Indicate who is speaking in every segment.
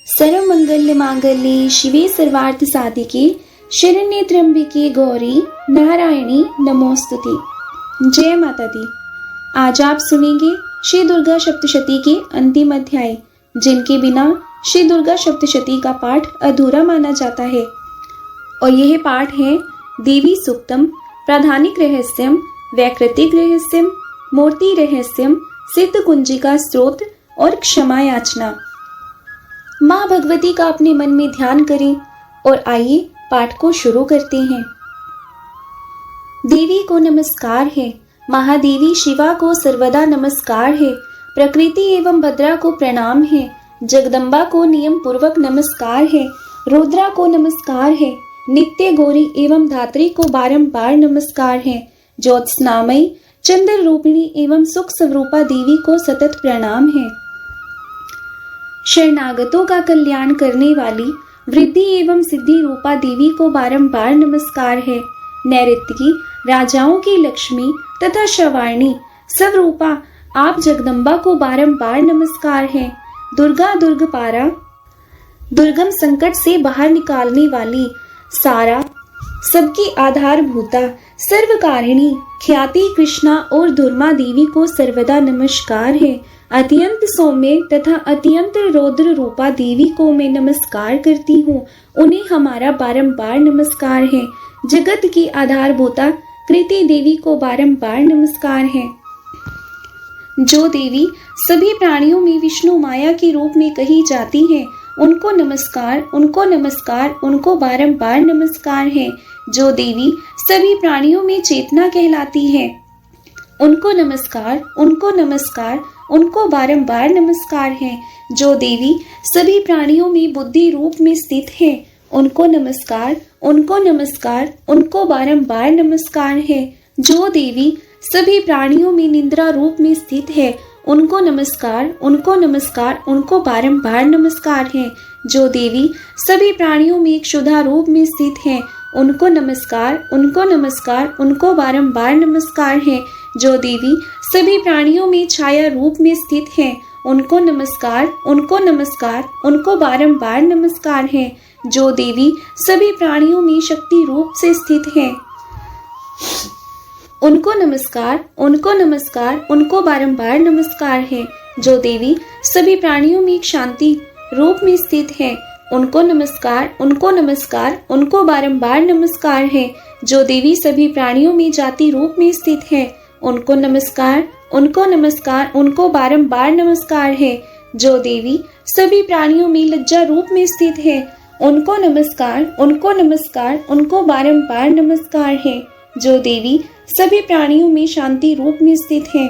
Speaker 1: सर्वमंगल मांगल्ये शिवे सर्वार्थ साधिके शरण्ये त्र्यंबके गौरी नारायणी नमोस्तुते। जय माता दी। आज आप सुनेंगे श्री दुर्गा सप्तशती के अंतिम अध्याय, जिनके बिना श्री दुर्गा सप्तशती का पाठ अधूरा माना जाता है। और यह पाठ है देवी सूक्तम, प्राधानिक रहस्यम, वैकृतिक रहस्यम, मूर्ति रहस्यम, सिद्ध कुंजिका स्त्रोत और क्षमा याचना। माँ भगवती का अपने मन में ध्यान करें और आइए पाठ को शुरू करते हैं। देवी को नमस्कार है, महादेवी शिवा को सर्वदा नमस्कार है, प्रकृति एवं भद्रा को प्रणाम है, जगदम्बा को नियम पूर्वक नमस्कार है, रुद्रा को नमस्कार है, नित्य गौरी एवं धात्री को बारंबार नमस्कार है, ज्योत्स्नामयी चंद्र रूपिणी एवं सुख स्वरूपा देवी को सतत प्रणाम है। शरणागतों का कल्याण करने वाली वृद्धि एवं सिद्धि रूपा देवी को बारंबार नमस्कार है। नैऋत्य राजाओं की लक्ष्मी तथा श्रवाणी स्वरूपा आप जगदम्बा को बारंबार नमस्कार है। दुर्गा दुर्गपारा दुर्गम संकट से बाहर निकालने वाली, सारा सबकी आधारभूता, सर्वकारिणी ख्याति कृष्णा और धुर्मा देवी को सर्वदा नमस्कार है। अत्यंत सौम्य तथा अत्यंत रौद्र रूपा देवी को मैं नमस्कार करती हूँ, उन्हें हमारा बारंबार नमस्कार है। जगत की आधारभूता कृति देवी को बारंबार नमस्कार है। जो देवी सभी प्राणियों में विष्णु माया के रूप में कही जाती है, उनको नमस्कार, उनको नमस्कार, उनको बारंबार नमस्कार है। जो देवी सभी प्राणियों में चेतना कहलाती है, उनको नमस्कार, उनको नमस्कार, उनको बारंबार नमस्कार है। जो देवी सभी प्राणियों में बुद्धि रूप में स्थित है, उनको नमस्कार, उनको नमस्कार, उनको बारंबार नमस्कार है। जो देवी सभी प्राणियों में निद्रा रूप में स्थित है, उनको नमस्कार, उनको नमस्कार, उनको बारंबार नमस्कार है। जो देवी सभी प्राणियों में एक क्षुधा रूप में स्थित है, उनको नमस्कार, उनको नमस्कार, उनको बारंबार नमस्कार है। जो देवी सभी प्राणियों में छाया रूप में स्थित है, उनको नमस्कार, उनको नमस्कार, उनको बारंबार नमस्कार है। जो देवी सभी प्राणियों में शक्ति रूप से स्थित है, उनको नमस्कार, उनको नमस्कार, उनको बारंबार नमस्कार है। जो देवी सभी प्राणियों में एक शांति रूप में स्थित है, उनको नमस्कार, उनको नमस्कार, उनको बारंबार नमस्कार है। जो देवी सभी प्राणियों में जाति रूप में स्थित है, उनको नमस्कार, उनको नमस्कार, उनको बारंबार नमस्कार है। जो देवी सभी प्राणियों में लज्जा रूप में स्थित है, उनको नमस्कार, उनको नमस्कार, उनको बारंबार नमस्कार है। जो देवी सभी प्राणियों में शांति रूप में स्थित है,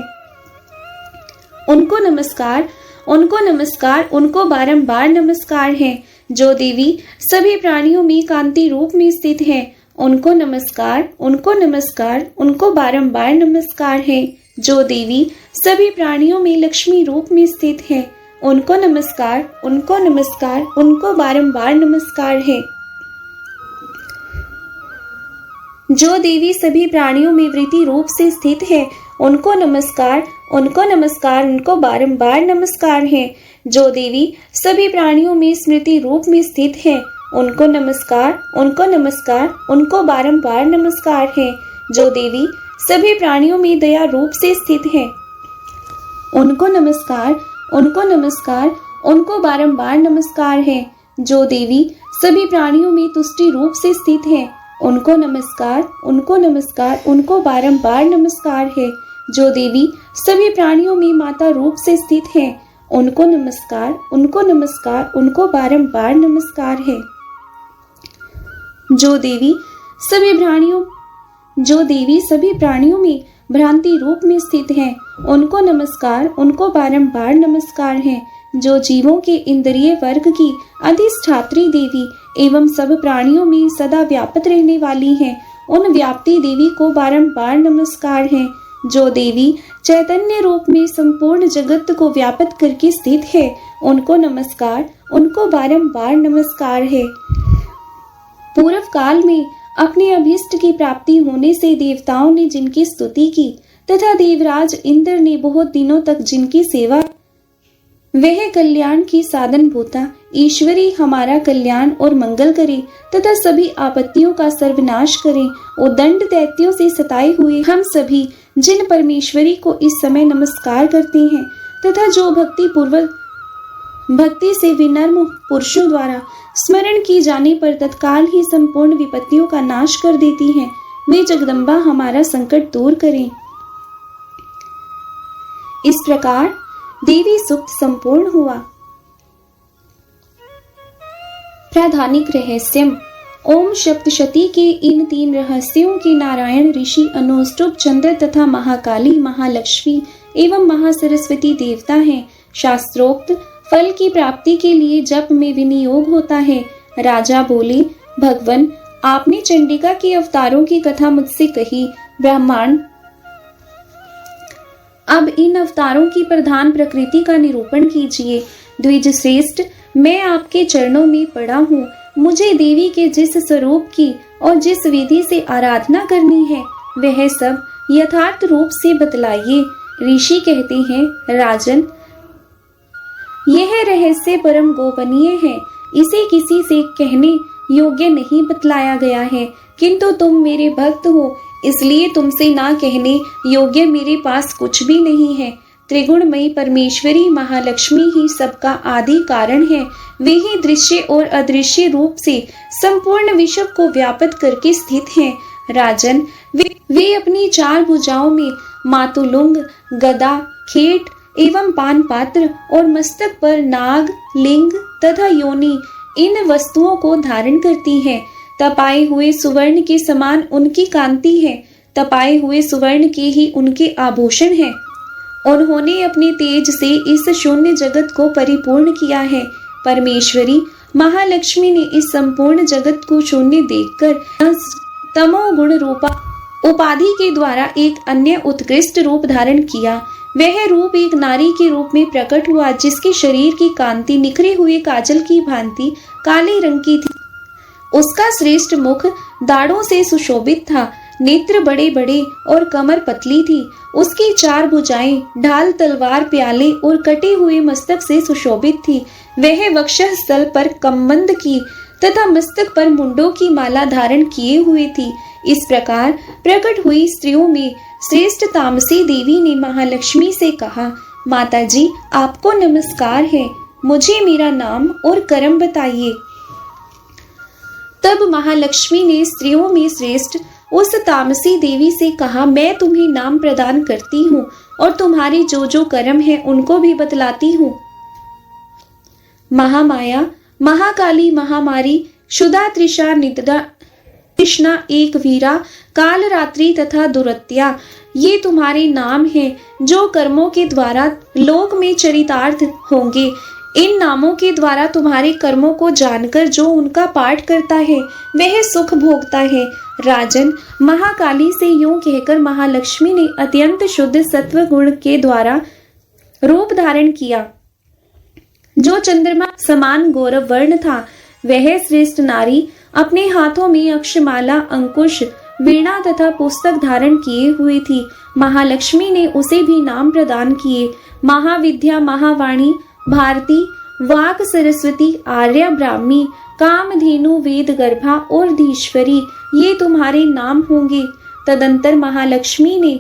Speaker 1: उनको नमस्कार, उनको नमस्कार, उनको बारंबार नमस्कार है। जो देवी सभी प्राणियों में कांति रूप में स्थित है, उनको नमस्कार, उनको नमस्कार, उनको बारंबार नमस्कार है। जो देवी सभी प्राणियों में लक्ष्मी रूप में स्थित है, उनको नमस्कार, उनको नमस्कार, उनको बारंबार नमस्कार है। जो देवी सभी प्राणियों में वृत्ति रूप से स्थित है, उनको नमस्कार, उनको नमस्कार, उनको बारंबार नमस्कार है। जो देवी सभी प्राणियों में स्मृति रूप में स्थित है, उनको नमस्कार, उनको नमस्कार, उनको बारंबार नमस्कार है। जो देवी सभी प्राणियों में दया रूप से स्थित है, उनको नमस्कार, उनको नमस्कार, उनको बारंबार नमस्कार है। जो देवी सभी प्राणियों में तुष्टि रूप से स्थित है, उनको नमस्कार, उनको नमस्कार, उनको बारंबार नमस्कार है। जो देवी सभी प्राणियों में माता रूप से स्थित है, उनको नमस्कार, उनको नमस्कार, उनको बारंबार नमस्कार है। जो देवी सभी प्राणियों में भ्रांति रूप में स्थित है, उनको नमस्कार, उनको बारंबार नमस्कार है। जो जीवों के इंद्रिय वर्ग की अधिष्ठात्री देवी एवं सब प्राणियों में सदा व्याप्त रहने वाली है, उन व्याप्ति देवी को बारंबार नमस्कार है। जो देवी चैतन्य रूप में संपूर्ण जगत को व्याप्त करके स्थित है, उनको नमस्कार, उनको बारंबार नमस्कार है। पूर्व काल में अपने अभीष्ट की प्राप्ति होने से देवताओं ने जिनकी स्तुति की तथा देवराज इंद्र ने बहुत दिनों तक जिनकी सेवा वह कल्याण की साधन भूता ईश्वरी हमारा कल्याण और मंगल करे तथा सभी आपत्तियों का सर्वनाश करे। और दंड दैत्यों से सताए हुए हम सभी जिन परमेश्वरी को इस समय नमस्कार करते हैं तथा जो भक्ति से विनम्र पुरुषों द्वारा स्मरण की जाने पर तत्काल ही संपूर्ण विपत्तियों का नाश कर देती हैं, वे जगदम्बा हमारा संकट दूर करें। इस प्रकार देवी सूक्त संपूर्ण हुआ। प्राधानिक रहस्यम। ओम सप्तशती के इन 3 रहस्यों के नारायण ऋषि अनुष्टुप, चंद्र तथा महाकाली, महालक्ष्मी एवं महासरस्वती देवता हैं। शास्त्रोक्त फल की प्राप्ति के लिए जप में विनियोग होता है। राजा बोले, भगवन आपने चंडिका के अवतारों की कथा मुझसे कही। ब्राह्मण, अब इन अवतारों की प्रधान प्रकृति का निरूपण कीजिए। द्विज श्रेष्ठ, मैं आपके चरणों में पड़ा हूँ। मुझे देवी के जिस स्वरूप की और जिस विधि से आराधना करनी है वह सब यथार्थ रूप से बतलाइए। ऋषि कहते हैं, राजन, यह रहस्य परम गोपनीय है, इसे किसी से कहने योग्य नहीं बतलाया गया है, किंतु तुम मेरे भक्त हो इसलिए तुमसे ना कहने योग्य मेरे पास कुछ भी नहीं है। त्रिगुणमयी परमेश्वरी महालक्ष्मी ही सबका आदि कारण है। वे ही दृश्य और अदृश्य रूप से संपूर्ण विश्व को व्यापित करके स्थित हैं। राजन, वे अपनी 4 भुजाओं में मातुलुंग, गदा, खेट एवं पान पात्र और मस्तक पर नाग, लिंग तथा योनि इन वस्तुओं को धारण करती हैं। तपाए हुए सुवर्ण के समान उनकी कांति है। तपाए हुए सुवर्ण के ही उनके आभूषण हैं। उन्होंने अपने तेज से इस शून्य जगत को परिपूर्ण किया है। परमेश्वरी महालक्ष्मी ने इस संपूर्ण जगत को शून्य देखकर तमोगुण रूपा उपाधि के द्वारा एक अन्य उत्कृष्ट रूप धारण किया। वह रूप एक नारी के रूप में प्रकट हुआ, जिसके शरीर की कांति निखरे हुए काजल की भांति काले रंग की थी। उसका श्रेष्ठ मुख दाढ़ों से सुशोभित था, नेत्र बड़े बड़े और कमर पतली थी। उसकी 4 भुजाएं ढाल, तलवार, प्याले और कटे हुए मस्तक से सुशोभित थी। वह वक्षः स्थल पर कमंद की तथा मस्तक पर मुंडों की माला धारण किए हुए थी। इस प्रकार प्रकट हुई स्त्रियों में श्रेष्ठ तामसी देवी ने महालक्ष्मी से कहा, माता जी आपको नमस्कार है, मुझे मेरा नाम और कर्म बताइए। तब महालक्ष्मी ने स्त्रियों में श्रेष्ठ उस तामसी देवी से कहा, मैं तुम्हें नाम प्रदान करती हूँ और तुम्हारे जो जो कर्म है उनको भी बतलाती हूँ। महामाया, महाकाली, महामारी, शुदा, त्रिषा, निद्रा, कृष्णा, एक वीरा, काल रात्रि तथा दुरत्या, ये तुम्हारे नाम हैं जो कर्मों के द्वारा लोक में चरितार्थ होंगे। इन नामों के द्वारा तुम्हारे कर्मों को जानकर जो उनका पाठ करता है वह सुख भोगता है। राजन, महाकाली से यूं कहकर महालक्ष्मी ने अत्यंत शुद्ध सत्व गुण के द्वारा रूप धारण किया, जो चंद्रमा समान गौरव वर्ण था। वह श्रेष्ठ नारी अपने हाथों में अक्षमाला, अंकुश, वीणा तथा पुस्तक धारण किए हुए थी। महालक्ष्मी ने उसे भी नाम प्रदान किए। महाविद्या, महावाणी, भारती, वाक, सरस्वती, आर्या, ब्राह्मी, कामधेनु, वेद गर्भा और धीश्वरी, ये तुम्हारे नाम होंगे। तदंतर महालक्ष्मी ने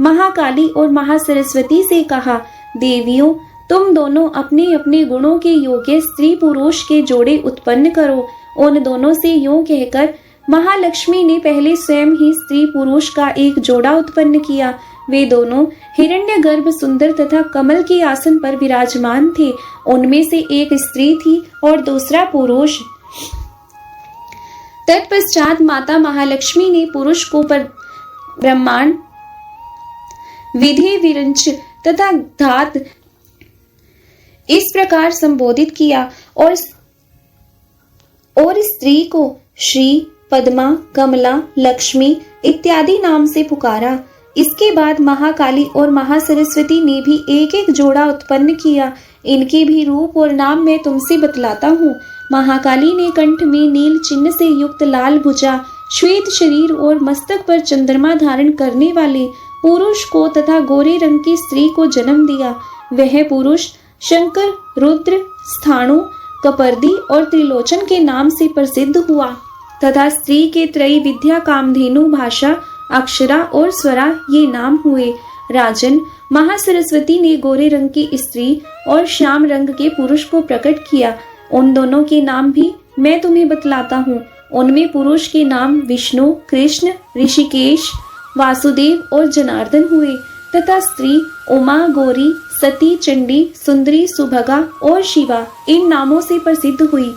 Speaker 1: महाकाली और महासरस्वती से कहा, देवियों तुम दोनों अपने अपने गुणों के योग्य स्त्री पुरुष के जोड़े उत्पन्न करो। उन दोनों से यूं कहकर महालक्ष्मी ने पहले स्वयं ही स्त्री पुरुष का एक जोड़ा उत्पन्न किया। वे दोनों हिरण्यगर्भ, सुंदर तथा कमल के आसन पर विराजमान थे। उनमें से एक स्त्री थी और दूसरा पुरुष। तत्पश्चात माता महालक्ष्मी ने पुरुष को पर ब्रह्मांड, विधि, विरंच तथा धात इस प्रकार संबोधित किया और स्त्री को श्री, पद्मा, कमला, लक्ष्मी इत्यादि नाम से पुकारा। इसके बाद महाकाली और महासरस्वती ने भी एक एक जोड़ा उत्पन्न किया। इनके भी रूप और नाम मैं तुमसे बतलाता हूँ। महाकाली ने कंठ में नील चिन्ह से युक्त लाल भुजा, श्वेत शरीर और मस्तक पर चंद्रमा धारण करने वाले पुरुष को तथा गोरे रंग की स्त्री को जन्म दिया। वह पुरुष शंकर रुद्र, स्थाणु, कपर्दी और त्रिलोचन के नाम से प्रसिद्ध हुआ तथा स्त्री के त्रयी विद्या, कामधेनु, भाषा, अक्षरा और स्वरा ये नाम हुए। राजन, महासरस्वती ने गोरे रंग की स्त्री और श्याम रंग के पुरुष को प्रकट किया। उन दोनों के नाम भी मैं तुम्हें बतलाता हूँ। उनमें पुरुष के नाम विष्णु, कृष्ण, ऋषिकेश, वासुदेव और जनार्दन हुए तथा स्त्री उमा, गौरी, सती, चंडी, सुंदरी, सुभगा और शिवा इन नामों से प्रसिद्ध हुई।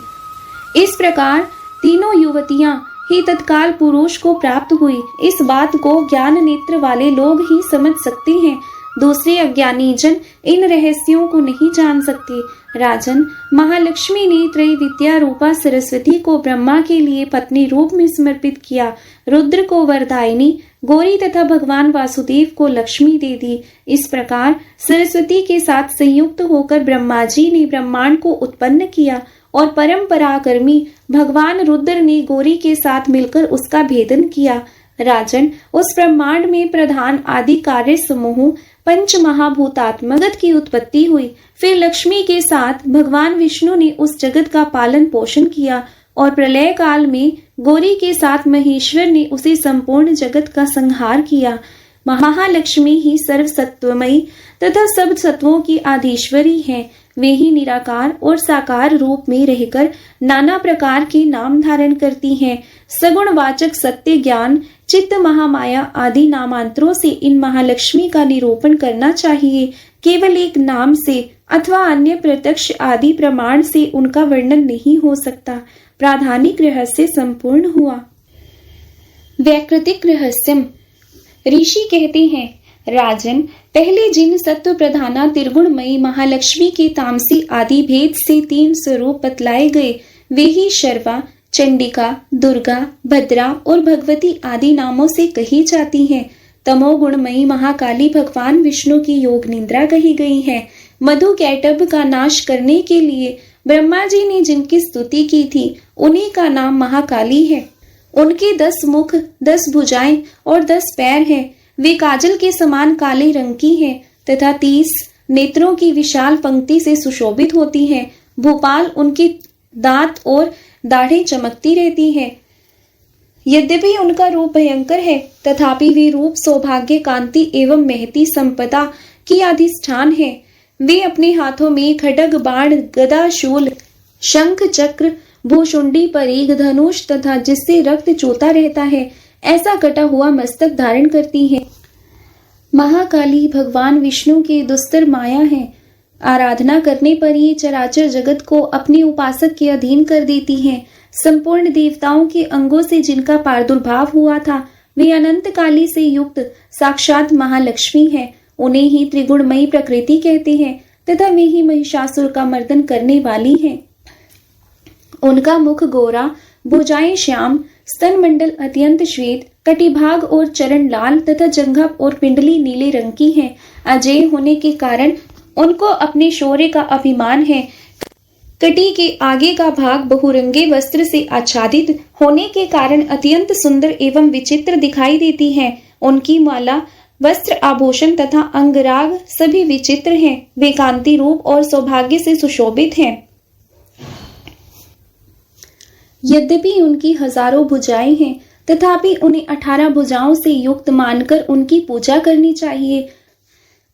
Speaker 1: इस प्रकार तीनों युवतियां ही तत्काल पुरुष को प्राप्त हुई। इस बात को ज्ञान नेत्र वाले लोग ही समझ सकते हैं, दूसरे अज्ञानी जन इन रहस्यों को नहीं जान सकते। राजन, महालक्ष्मी ने त्रैविद्या रूपा सरस्वती को ब्रह्मा के लिए पत्नी रूप में समर्पित किया, रुद्र को वरदायिनी, गौरी तथा भगवान वासुदेव को लक्ष्मी दे दी। इस प्रकार सरस्वती के साथ संयुक्त होकर ब्रह्मा जी ने ब्रह्मांड को उत्पन्न किया और परम पराक्रमी भगवान रुद्र ने गौरी के साथ मिलकर उसका भेदन किया। राजन, उस ब्रह्मांड में प्रधान आदि कार्य समूह पंच महाभूतात्मक जगत की उत्पत्ति हुई। फिर लक्ष्मी के साथ भगवान विष्णु ने उस जगत का पालन पोषण किया और प्रलय काल में गौरी के साथ महेश्वर ने उसी संपूर्ण जगत का संहार किया। महालक्ष्मी ही सर्वसत्वमयी तथा सब सत्वों की आधीश्वरी है। वे ही निराकार और साकार रूप में रहकर नाना प्रकार के नाम धारण करती हैं। सगुण वाचक सत्य, ज्ञान, चित्त, महामाया आदि नामांतरों से इन महालक्ष्मी का निरूपण करना चाहिए। केवल एक नाम से अथवा अन्य प्रत्यक्ष आदि प्रमाण से उनका वर्णन नहीं हो सकता। प्राधानिक रहस्य संपूर्ण हुआ। वैकृतिक रहस्यम। ऋषि कहते हैं, राजन, पहले जिन सत्व प्रधाना त्रिगुणमयी महालक्ष्मी के तामसी आदि भेद से 3 स्वरूप बतलाए गए, वे ही शर्वा, चंडिका, दुर्गा, भद्रा और भगवती आदि नामों से कही जाती हैं। तमोगुणमयी महाकाली भगवान विष्णु की योग निद्रा कही गई है। मधु कैटभ का नाश करने के लिए ब्रह्मा जी ने जिनकी स्तुति की थी, उन्हीं का नाम महाकाली है। उनके 10 मुख, 10 भुजाएं और 10 पैर हैं। वे काजल के समान काले रंग की हैं तथा 30 नेत्रों की विशाल पंक्ति से सुशोभित होती हैं। भोपाल उनके दांत और दाढ़ें चमकती रहती हैं। यद्यपि उनका रूप भयंकर है, तथापि वे रूप सौभाग्य, कांति एवं महती संपदा की अधिष्ठान है। वे अपने हाथों में खड्ग, बाण, गदा, शूल, शंख, चक्र, भूषुंडी, परीघ, धनुष तथा जिससे रक्त चूता रहता है ऐसा कटा हुआ मस्तक धारण करती है। महाकाली भगवान विष्णु की दुस्तर माया है। आराधना करने पर ये चराचर जगत को अपने उपासक के अधीन कर देती हैं। संपूर्ण देवताओं के अंगों से जिनका प्रादुर्भाव हुआ था, वे अनंत काली से युक्त साक्षात महालक्ष्मी है। उन्हें ही त्रिगुणमयी प्रकृति कहते हैं तथा वे ही महिषासुर का मर्दन करने वाली हैं। उनका मुख गोरा, भुजाएं श्याम, स्तन मंडल अत्यंत श्वेत, कटिभाग और चरण लाल तथा जंघा और पिंडली नीले रंग की है। अजेय होने के कारण उनको अपने शौर्य का अभिमान है। कटी के आगे का भाग बहुरंगे वस्त्र से आच्छादित होने के कारण अत्यंत सुंदर एवं विचित्र दिखाई देती है। उनकी माला, वस्त्र, आभूषण तथा अंगराग सभी विचित्र हैं। वे कांति रूप और सौभाग्य से सुशोभित हैं। यद्यपि उनकी हजारों भुजाएं हैं, तथापि उन्हें 18 भुजाओं से युक्त मानकर उनकी पूजा करनी चाहिए।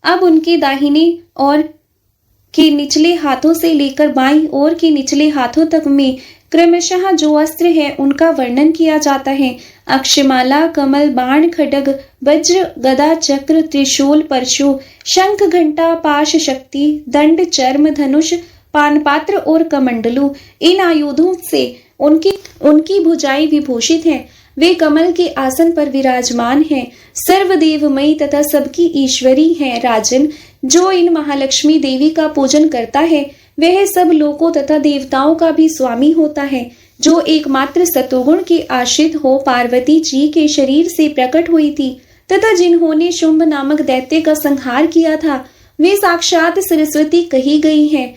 Speaker 1: अब उनके दाहिने और के निचले हाथों से लेकर बाईं ओर के निचले हाथों तक में क्रमशः जो अस्त्र है उनका वर्णन किया जाता है। अक्षमाला, कमल, बाण, खड्ग, वज्र, गदा, चक्र, त्रिशूल, परशु, शंख, घंटा, पाश, शक्ति, दंड, चर्म, धनुष, पानपात्र और कमंडलू, इन आयुधों से उनकी भुजाएं विभूषित हैं। वे कमल के आसन पर विराजमान हैं। सर्वदेवमयी तथा सबकी ईश्वरी हैं। राजन, जो इन महालक्ष्मी देवी का पूजन करता है वह सब लोकों तथा देवताओं का भी स्वामी होता है। जो एकमात्र सतोगुण के आश्रित हो पार्वती जी के शरीर से प्रकट हुई थी तथा जिन्होंने शुंभ नामक दैत्य का संहार किया था, वे साक्षात सरस्वती कही गई हैं।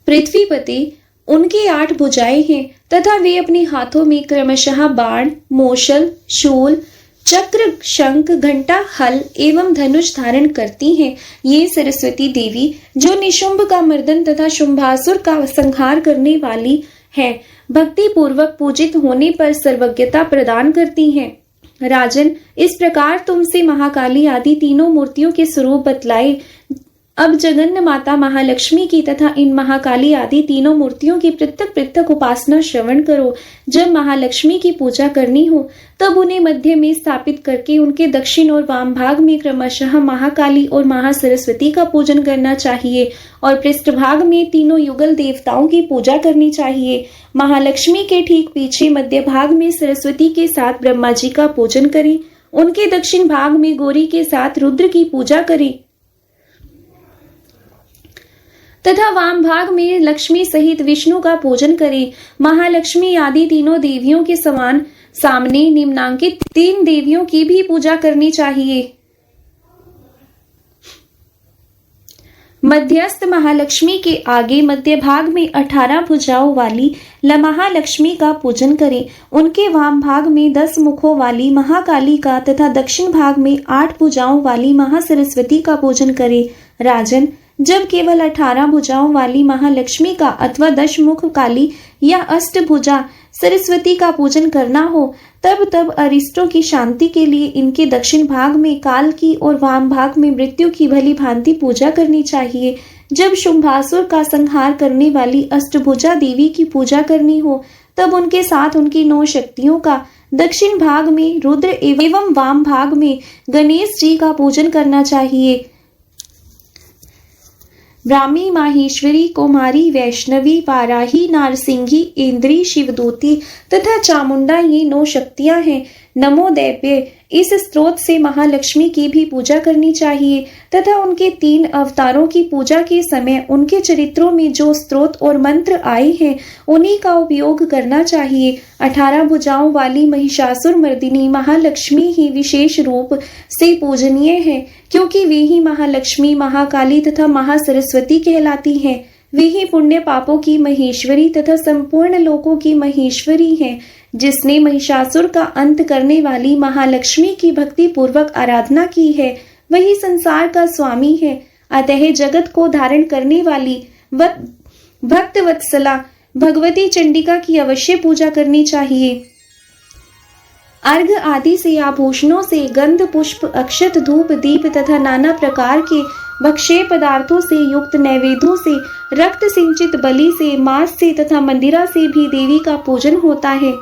Speaker 1: पृथ्वीपति, उनकी 8 भुजाएं हैं तथा वे अपने हाथों में क्रमशः बाण, मोशल, शूल, चक्र, शंख, घंटा, हल एवं धनुष धारण करती हैं। ये सरस्वती देवी जो निशुंभ का मर्दन तथा शुंभासुर का संहार करने वाली है, भक्ति पूर्वक पूजित होने पर सर्वज्ञता प्रदान करती हैं। राजन, इस प्रकार तुमसे महाकाली आदि तीनों मूर्तियों के स्वरूप बतलाए। अब जगन्न माता महालक्ष्मी की तथा इन महाकाली आदि तीनों मूर्तियों की पृथक पृथक उपासना श्रवण करो। जब महालक्ष्मी की पूजा करनी हो तब उन्हें मध्य में स्थापित करके उनके दक्षिण और वाम भाग में क्रमशः महाकाली और महासरस्वती का पूजन करना चाहिए और पृष्ठभाग में तीनों युगल देवताओं की पूजा करनी चाहिए। महालक्ष्मी के ठीक पीछे मध्य भाग में सरस्वती के साथ ब्रह्मा जी का पूजन करें। उनके दक्षिण भाग में गौरी के साथ रुद्र की पूजा करें तथा वाम भाग में लक्ष्मी सहित विष्णु का पूजन करें। महालक्ष्मी आदि तीनों देवियों के समान सामने निम्नांकित 3 देवियों की भी पूजा करनी चाहिए। मध्यस्थ महालक्ष्मी के आगे मध्य भाग में 18 भुजाओं वाली महालक्ष्मी का पूजन करें। उनके वाम भाग में 10 मुखों वाली महाकाली का तथा दक्षिण भाग में 8 भुजाओं वाली महासरस्वती का पूजन करें। राजन, जब केवल 18 भुजाओं वाली महालक्ष्मी का अथवा 10 मुख काली या अष्टभुजा सरस्वती का पूजन करना हो तब अरिष्टों की शांति के लिए इनके दक्षिण भाग में काल की और वाम भाग में मृत्यु की भली भांति पूजा करनी चाहिए। जब शुंभासुर का संहार करने वाली अष्टभुजा देवी की पूजा करनी हो तब उनके साथ उनकी 9 शक्तियों का दक्षिण भाग में रुद्र एवं वाम भाग में गणेश जी का पूजन करना चाहिए। ब्राह्मी, माहेश्वरी, कुमारी, वैष्णवी, वाराही, नारसिंही, इंद्री, शिवदूती तथा चामुंडा ये 9 शक्तियां हैं। नमो दैव्य, इस स्तोत्र से महालक्ष्मी की भी पूजा करनी चाहिए तथा उनके 3 अवतारों की पूजा के समय उनके चरित्रों में जो स्तोत्र और मंत्र आए हैं उन्हीं का उपयोग करना चाहिए। 18 भुजाओं वाली महिषासुर मर्दिनी महालक्ष्मी ही विशेष रूप से पूजनीय है, क्योंकि वे ही महालक्ष्मी, महाकाली तथा महासरस्वती कहलाती हैं। वे ही पुण्य पापों की महेश्वरी तथा संपूर्ण लोकों की महेश्वरी हैं। जिसने महिषासुर का अंत करने वाली महालक्ष्मी की भक्ति पूर्वक आराधना की है वही संसार का स्वामी है। अतः जगत को धारण करने वाली भक्त वत्सला भगवती चंडिका की अवश्य पूजा करनी चाहिए। अर्घ आदि से, आभूषणों से, गंध पुष्प, अक्षत, धूप, दीप तथा नाना प्रकार के भक्ष्य पदार्थों से युक्त नैवेद्यों से, रक्त सिंचित बलि से, मांस से तथा मंदिरा से भी देवी का पूजन होता है।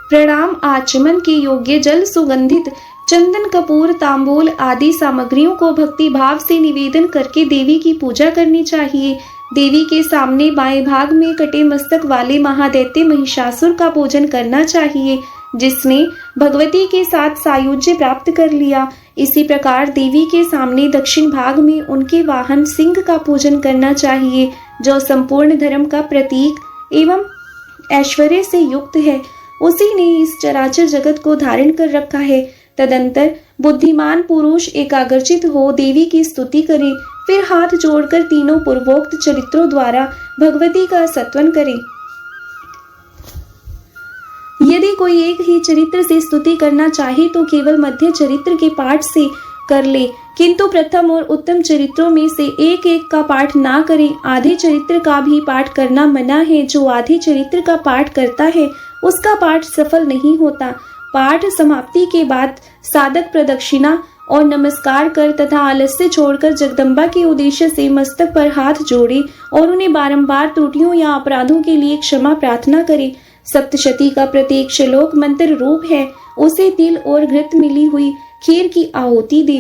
Speaker 1: प्रणाम आचमन के योग्य जल, सुगंधित चंदन, कपूर, तांबूल आदि सामग्रियों को भक्ति भाव से निवेदन करके देवी की पूजा करनी चाहिए। देवी के सामने बाएं भाग में कटे मस्तक वाले महादैत्य महिषासुर का पूजन करना चाहिए, जिसने भगवती के साथ सायुज्य प्राप्त कर लिया। इसी प्रकार देवी के सामने दक्षिण भाग में उनके वाहन सिंह का पूजन करना चाहिए, जो संपूर्ण धर्म का प्रतीक एवं ऐश्वर्य से युक्त है। उसी ने इस चराचर जगत को धारण कर रखा है। तदंतर बुद्धिमान पुरुष एकाग्रचित हो देवी की स्तुति करे, फिर हाथ जोड़कर तीनों पूर्वोक्त चरित्रों द्वारा भगवती का सत्वन करे। यदि कोई एक ही चरित्र से स्तुति करना चाहे तो केवल मध्य चरित्र के पाठ से कर ले, किंतु प्रथम और उत्तम चरित्रों में से एक एक का पाठ ना करें। आधे चरित्र का भी पाठ करना मना है। जो आधे चरित्र का पाठ करता है उसका पाठ सफल नहीं होता। पाठ समाप्ति के बाद साधक प्रदक्षिणा और नमस्कार कर तथा आलस्य छोड़कर जगदम्बा के उद्देश्य से मस्तक पर हाथ जोड़े और उन्हें बारंबार त्रुटियों या अपराधों के लिए क्षमा प्रार्थना करे। सप्तशती का प्रत्येक श्लोक मंत्र रूप है। उसे तिल और घृत मिली हुई खीर की आहुति दे,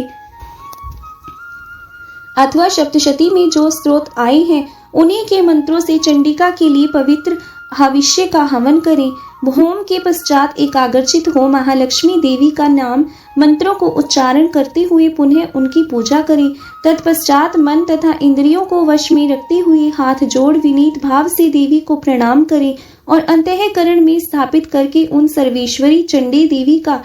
Speaker 1: अथवा सप्तशती में जो स्त्रोत आए हैं उन्हीं के मंत्रों से चंडिका के लिए पवित्र हविष्य का हवन करें। होम के पश्चात एकाग्रचित हो महालक्ष्मी देवी का नाम मंत्रों को उच्चारण करते हुए पुनः उनकी पूजा करें। तत्पश्चात मन तथा इंद्रियों को वश में रखते हुए हाथ जोड़ विनीत भाव से देवी को प्रणाम करें और अंतःकरण में स्थापित करके उन सर्वेश्वरी चंडी देवी का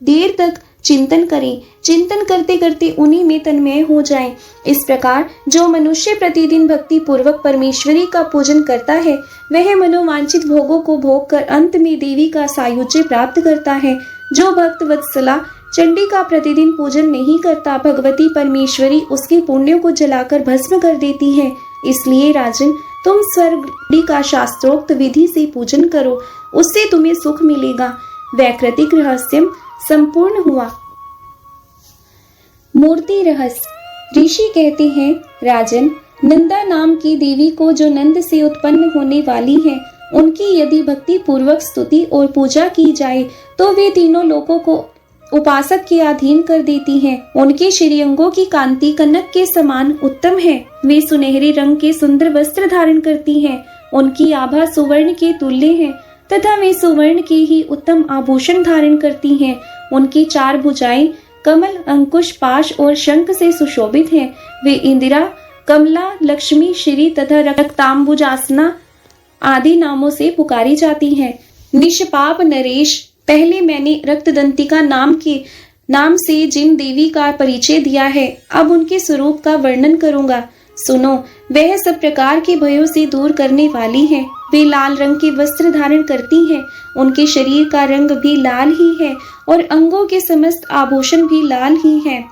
Speaker 1: देर तक चिंतन करें, चिंतन करते करते उन्हीं में तन्मय हो जाएं। इस प्रकार जो मनुष्य प्रतिदिन भक्ति पूर्वक परमेश्वरी का पूजन करता है वह मनोवांछित भोगों को भोग कर अंत में देवी का सायुज्य प्राप्त करता है। जो भक्त वत्सला चंडी का प्रतिदिन पूजन नहीं करता, भगवती परमेश्वरी उसके पुण्यों को जलाकर भस्म कर देती है। इसलिए राजन, तुम स्वर्गडी का शास्त्रोक्त विधि से पूजन करो, उससे तुम्हें सुख मिलेगा। वैकृतिक रहस्यम संपूर्ण हुआ। मूर्ति रहस्य। ऋषि कहते हैं, राजन, नंदा नाम की देवी को जो नंद से उत्पन्न होने वाली है, उनकी यदि भक्ति पूर्वक स्तुति और पूजा की जाए तो वे तीनों लोकों को उपासक के अधीन कर देती हैं। उनके श्रीअंगों की कांति कनक के समान उत्तम है। वे सुनहरे रंग के सुंदर वस्त्र धारण करती हैं। उनकी आभा सुवर्ण के तुल्य है तथा वे सुवर्ण के ही उत्तम आभूषण धारण करती हैं। उनकी 4 भुजाएं कमल, अंकुश, पाश और शंख से सुशोभित हैं। वे इंदिरा, कमला, लक्ष्मी, श्री तथा रक्तांबुजासना आदि नामों से पुकारी जाती हैं। निष्पाप नरेश, पहले मैंने रक्तदंतिका नाम से जिन देवी का परिचय दिया है, अब उनके स्वरूप का वर्णन करूंगा। सुनो, वह सब प्रकार के भयों से दूर करने वाली है। वे लाल रंग के वस्त्र धारण करती हैं। उनके शरीर का रंग भी लाल ही है और अंगों के समस्त आभूषण भी लाल ही हैं।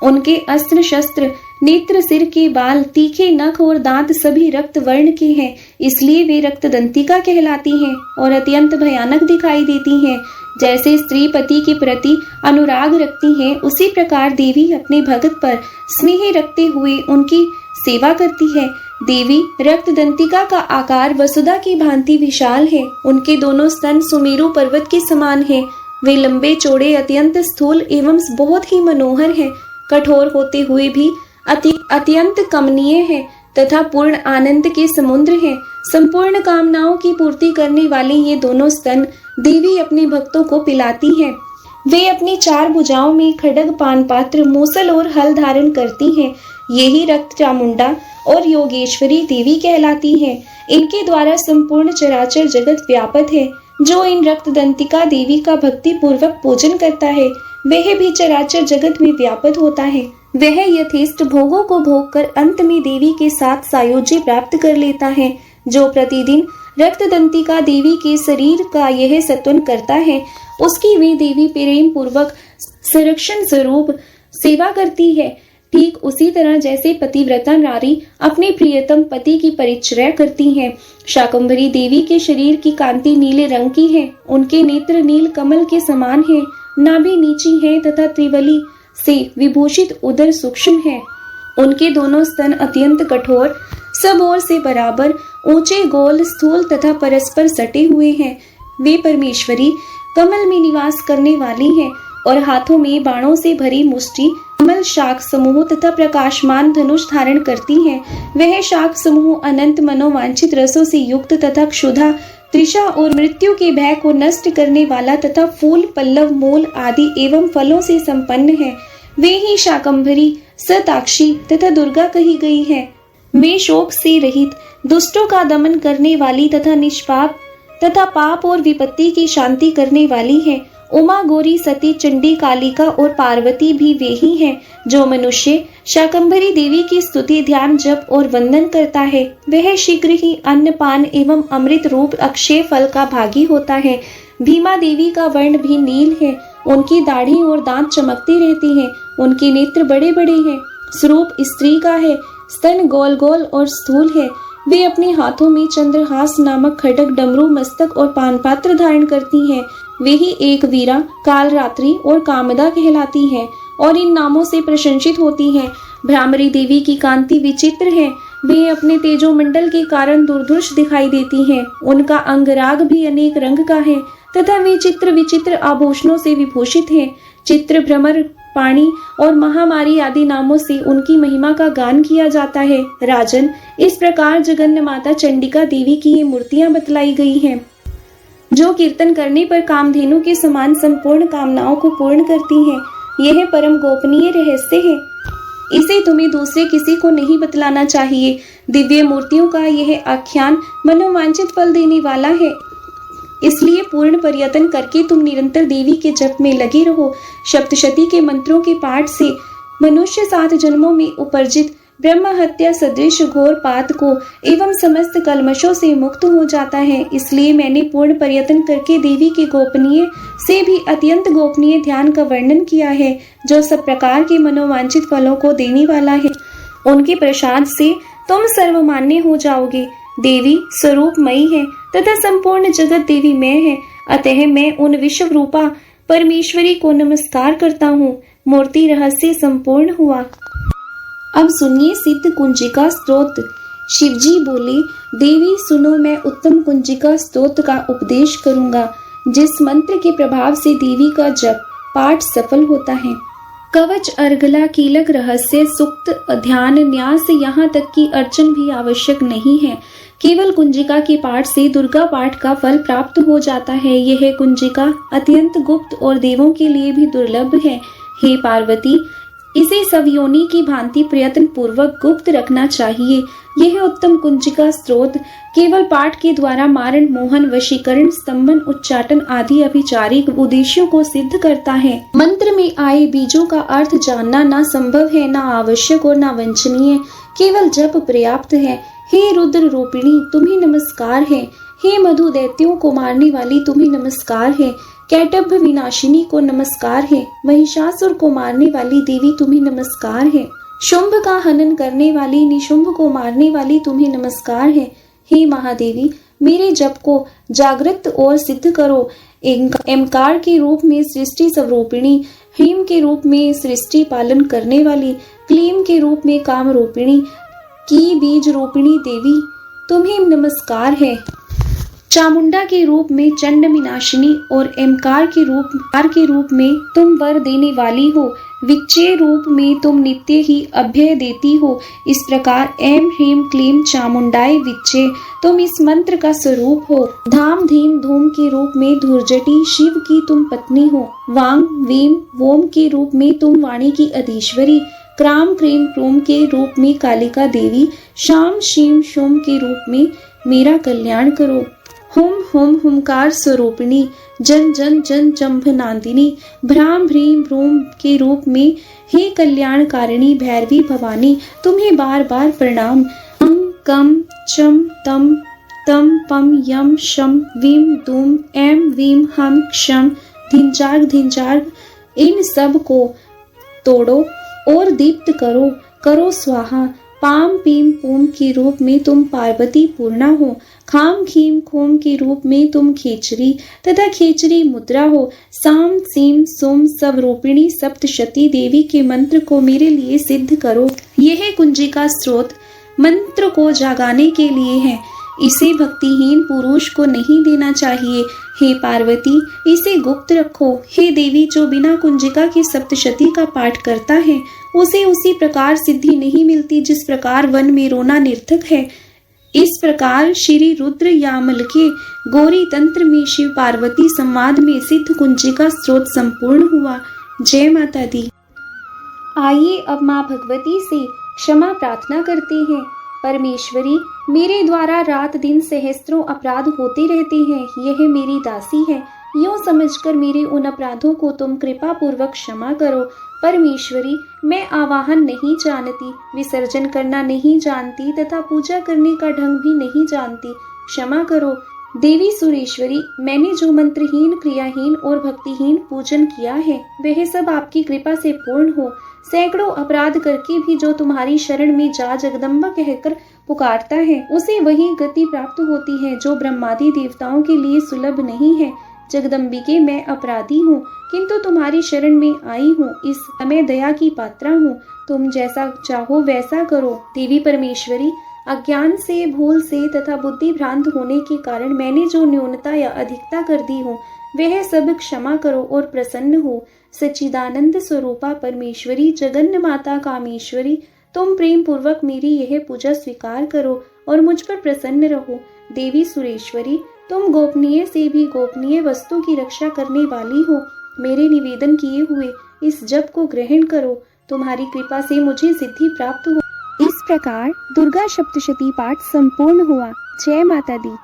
Speaker 1: उनके अस्त्र शस्त्र, नेत्र, सिर के बाल, तीखे नख और दांत सभी रक्त वर्ण के हैं। इसलिए वे रक्तदंतिका कहलाती हैं और अत्यंत भयानक दिखाई देती हैं। जैसे स्त्री पति के प्रति अनुराग रखती है, उसी प्रकार देवी अपने भगत पर स्नेह रखते हुए उनकी सेवा करती है। देवी रक्तदंतिका का आकार वसुधा की भांति विशाल है। उनके दोनों स्तन सुमेरु पर्वत के समान है। वे लंबे चौड़े, अत्यंत स्थूल एवं बहुत ही मनोहर है। कठोर होते हुए भी अत्यंत कमनीय है तथा पूर्ण आनंद के समुद्र है। संपूर्ण कामनाओं की पूर्ति करने वाले ये दोनों स्तन देवी अपने भक्तों को पिलाती हैं। वे अपनी 4 भुजाओं में खड्ग, पानपात्र, मूसल और हल धारण करती हैं। यही रक्त चामुंडा और योगेश्वरी देवी कहलाती हैं। इनके द्वारा संपूर्ण चराचर जगत व्यापक है। जो इन रक्तदंतिका देवी का भक्ति पूर्वक पूजन करता है वह भी चराचर जगत में व्यापक होता है। वह यथेष्ट भोगों को भोग कर अंत में देवी के साथ सायुज्य प्राप्त कर लेता है। जो प्रतिदिन रक्तदंतिका देवी के शरीर का यह सत्वन करता है, उसकी वे देवी प्रेम पूर्वक संरक्षण स्वरूप सेवा करती है। ठीक उसी तरह जैसे पतिव्रता नारी अपने प्रियतम पति की परिचर्या करती है। शाकंभरी देवी के शरीर की कांति नीले रंग की है। उनके नेत्र नील कमल के समान है। नाभि नीची है तथा त्रिवली से विभूषित उदर सूक्ष्म है। उनके दोनों स्तन अत्यंत कठोर, सब ओर से बराबर, ऊंचे, गोल, स्थूल तथा परस्पर सटे हुए हैं। वे परमेश्वरी कमल में निवास करने वाली हैं और हाथों में बाणों से भरी मुष्टि, कमल शाख समूह तथा प्रकाशमान धनुष धारण करती हैं। वह शाख समूह अनंत मनोवांछित रसों से युक्त तथा क्षुधा, तृषा और मृत्यु के भय को नष्ट करने वाला तथा फूल, पल्लव, मूल आदि एवं फलों से संपन्न है। वे ही शाकंभरी, सताक्षी तथा दुर्गा कही गई है। वे शोक से रहित, दुष्टों का दमन करने वाली तथा निष्पाप तथा पाप और विपत्ति की शांति करने वाली है। उमा, गौरी, सती, चंडी, कालिका और पार्वती भी वे ही हैं। जो मनुष्य शाकंभरी देवी की स्तुति, ध्यान, जप और वंदन करता है वह शीघ्र ही अन्न, पान एवं अमृत रूप अक्षय फल का भागी होता है। भीमा देवी का वर्ण भी नील है। उनकी दाढ़ी और दांत चमकते रहते हैं। उनके नेत्र बड़े बड़े हैं। स्वरूप स्त्री का है। स्तन गोल गोल और स्थूल है। वे अपने हाथों में चंद्रहास नामक खड्ग, डमरू, मस्तक और पानपात्र धारण करती हैं। वे ही एक वीरा, कालरात्रि और कामदा कहलाती हैं और इन नामों से प्रशंसित होती हैं। भ्रामरी देवी की कांति विचित्र है। वे अपने तेजोमंडल के कारण दुर्धर्ष दिखाई देती हैं। उनका अंगराग भी अनेक रंग का है तथा वे चित्र विचित्र आभूषणों से विभूषित हैं। चित्र, भ्रमर, पाणी और महामारी आदि नामों से उनकी महिमा का गान किया जाता है। राजन, इस प्रकार जगन्य माता चंडिका देवी की ये मूर्तियां बतलाई गई हैं, जो कीर्तन करने पर कामधेनु के समान संपूर्ण कामनाओं को पूर्ण करती हैं। यह परम गोपनीय रहस्य है। इसे तुम्हें दूसरे किसी को नहीं बतलाना चाहिए। दिव्य मूर्तियों का यह आख्यान मनोवांछित फल देने वाला है। इसलिए पूर्ण प्रयत्न करके तुम निरंतर देवी के जप में लगे रहो। सप्तशती के मंत्रों के पाठ से मनुष्य 7 जन्मों में उपर्जित ब्रह्म हत्या सदृश घोर पात को एवं समस्त कल्मशों से मुक्त हो जाता है। इसलिए मैंने पूर्ण प्रयत्न करके देवी के गोपनीय से भी अत्यंत गोपनीय ध्यान का वर्णन किया है, जो सब प्रकार के मनोवांछित फलों को देने वाला है। उनके प्रसाद से तुम सर्वमान्य हो जाओगे। देवी स्वरूपमयी है तथा संपूर्ण जगत देवी मैं है, अतः मैं उन विश्व रूपा परमेश्वरी को नमस्कार करता हूँ। मूर्ति रहस्य संपूर्ण हुआ। अब सुनिए सिद्ध कुंजिका स्तोत्र। शिवजी बोले, देवी सुनो, मैं उत्तम कुंजिका स्तोत्र का उपदेश करूंगा, जिस मंत्र के प्रभाव से देवी का जप पाठ सफल होता है। कवच, अर्गला, कीलक, रहस्य, सुक्त, ध्यान, न्यास, यहाँ तक कि अर्चन भी आवश्यक नहीं है। केवल कुंजिका के पाठ से दुर्गा पाठ का फल प्राप्त हो जाता है। यह कुंजिका अत्यंत गुप्त और देवों के लिए भी दुर्लभ है। हे पार्वती, इसे सवयोनि की भांति प्रयत्न पूर्वक गुप्त रखना चाहिए। यह उत्तम कुंजिका स्त्रोत केवल पाठ के द्वारा मारण, मोहन, वशीकरण, स्तंभन, उच्चाटन आदि अभिचारिक उद्देश्यों को सिद्ध करता है। मंत्र में आए बीजों का अर्थ जानना ना संभव है, ना आवश्यक और ना वंचनीय, केवल जप पर्याप्त है। हे रुद्र रूपिणी, तुम्हें नमस्कार है। हे मधु दैत्यों को मारने वाली, तुम्हें नमस्कार है। कैटभ विनाशिनी को नमस्कार है। महिषासुर को मारने वाली देवी, तुम्हें नमस्कार है। शुंभ का हनन करने वाली, निशुंभ को मारने वाली, तुम्हें नमस्कार है। हे महादेवी, मेरे जप को जागृत और सिद्ध करो। एमकार के रूप में सृष्टि स्वरूपिणी, ह्रीम के रूप में सृष्टि पालन करने वाली, क्लीम के रूप में काम रूपिणी, की बीज रूपिणी देवी, तुम्हें नमस्कार है। चामुंडा के रूप में चंड विनाशिनी और एमकार के रूप में तुम वर देने वाली हो। विच्चे रूप में तुम नित्य ही अभय देती हो। इस प्रकार एम ह्रीम क्लीम चामुंडाए विच्चे, तुम इस मंत्र का स्वरूप हो। धाम धीम धूम के रूप में धुर्जटी, शिव की तुम पत्नी हो। वांग वीम वोम के रूप में तुम वाणी की अधीश्वरी, क्राम क्रीम क्रोम के रूप में कालिका देवी, शाम शीम शोम के रूप में मेरा कल्याण करो। हुम हुम हुमकार स्वरूपिणी, जन जन जन जंभ नांदिनी, भ्राम भ्रीम भ्रूम के रूप में हे कल्याणकारिणी भैरवी भवानी, तुम्हें बार बार प्रणाम। अं कम चम तम तम पम यम शम वीम दूम एम वीम हम क्षम धिंचार्ग धिंचार्ग, इन सब को तोड़ो और दीप्त करो। करो स्वाहा। पाम पीम पूम के रूप में तुम पार्वती पूर्णा हो। खाम खीम खोम के रूप में तुम खेचरी तथा खेचरी मुद्रा हो। साम सीम सोम सब रूपिणी सप्तशती देवी के मंत्र को मेरे लिए सिद्ध करो। यह कुंजिका स्त्रोत मंत्र को जागाने के लिए है। इसे भक्तिहीन पुरुष को नहीं देना चाहिए। हे पार्वती, इसे गुप्त रखो। हे देवी, जो बिना कुंजिका की सप्तशती का पाठ करता है उसे उसी प्रकार सिद्धि नहीं मिलती जिस प्रकार वन में रोना निर्थक है। इस प्रकार श्री रुद्र यामल के गौरी तंत्र में शिव पार्वती संवाद में सिद्ध कुंजिका स्त्रोत संपूर्ण हुआ। जय माता दी। आइए अब माँ भगवती से क्षमा प्रार्थना करते हैं। परमेश्वरी, मेरे द्वारा रात दिन सहस्त्रों अपराध होते रहते हैं। यह मेरी दासी है, यूं समझकर मेरे उन अपराधों को तुम कृपा पूर्वक क्षमा करो। परमेश्वरी, मैं आवाहन नहीं जानती, विसर्जन करना नहीं जानती तथा पूजा करने का ढंग भी नहीं जानती, क्षमा करो। देवी सुरेश्वरी, मैंने जो मंत्रहीन, क्रियाहीन और भक्तिहीन पूजन किया है वह सब आपकी कृपा से पूर्ण हो। सैकड़ों अपराध करके भी जो तुम्हारी शरण में जा जगदम्बा कहकर पुकारता है उसे वही गति प्राप्त होती है जो ब्रह्मादि देवताओं के लिए सुलभ नहीं है। जगदम्बिके, मैं अपराधी हूँ किंतु तुम्हारी शरण में आई हूँ। इस समय दया की पात्रा हूँ, तुम जैसा चाहो वैसा करो। देवी परमेश्वरी, अज्ञान से, भूल से तथा बुद्धि भ्रांत होने के कारण मैंने जो न्यूनता या अधिकता कर दी हूँ वह सब क्षमा करो और प्रसन्न हो। सच्चिदानंद स्वरूपा परमेश्वरी, जगन्न माता कामेश्वरी, तुम प्रेम पूर्वक मेरी यह पूजा स्वीकार करो और मुझ पर प्रसन्न रहो। देवी सुरेश्वरी, तुम गोपनीय से भी गोपनीय वस्तु की रक्षा करने वाली हो। मेरे निवेदन किए हुए इस जप को ग्रहण करो। तुम्हारी कृपा से मुझे सिद्धि प्राप्त हो। इस प्रकार दुर्गा सप्तशती पाठ संपूर्ण हुआ। जय माता दी।